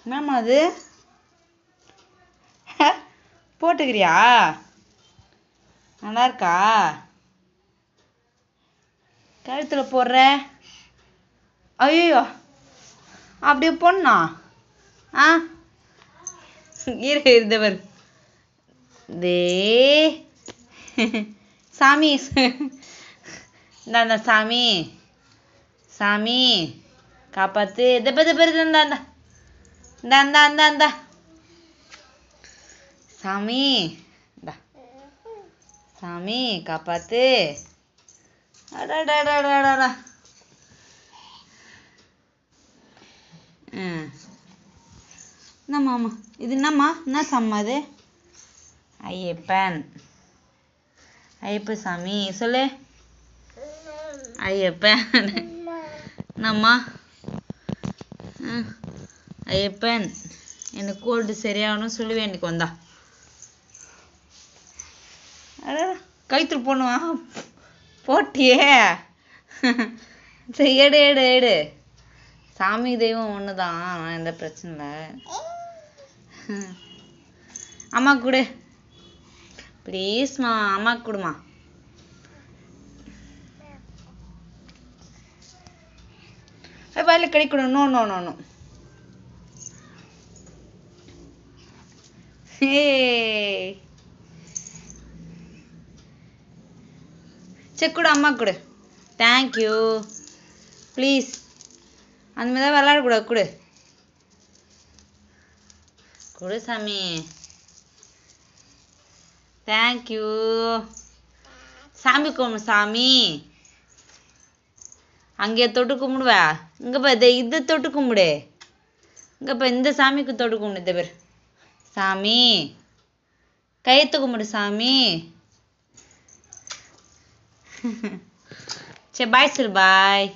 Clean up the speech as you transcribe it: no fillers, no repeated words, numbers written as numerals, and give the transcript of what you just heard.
என்னம்மா அது போட்டுக்கிறியா? நல்லா இருக்கா? கழுத்தில் போடுற? ஐயோ அப்படியே போடணா? ஆ இருந்தவர் தே சாமி இந்தாண்டா சாமி, சாமி காப்பாத்து. தப்ப தப்ப இந்தாண்டா, இந்தா இந்தா இந்தா இந்தா சாமி, இந்தா சாமி காப்பாத்து. அடாடாடாடாடா. என்னம்மா இது? என்னம்மா என்ன சாம்மா இது? ஐயப்பன், ஐயப்ப சாமி சொல்லு. ஐயப்பன் என்னம்மா? ஐயப்பன் எனக்கு கோல்டு சரியாகணும் சொல்லி வேண்டிக்கு வந்தா. கயிற்றுல போடணுமா? போட்டியே. சரி எடு எடு எடு. சாமி தெய்வம் ஒன்று தான், எந்த பிரச்சனை இல்லை. அம்மா கொடு ப்ளீஸ்மா, அம்மா கொடுமா. வாயில கிடைக்கணும். No no no no. சரி கொடு, அம்மா கொடு. தேங்க்யூ. ப்ளீஸ் அந்த மாதிரி தான் விளையாடக்கூடாது. கொடு கொடு சாமி. தேங்க்யூ. சாமி கும்பிடு சாமி. அங்கே தொட்டு கும்பிடுவ. இங்கப்பா இது தொட்டு கும்பிடு. இங்கப்பா இந்த சாமிக்கு தொட்டு கும்பிடு. பேர் சாமி கையெத்து கும்பிடு சாமி. சரி பாய் சொல்லு. பாய்.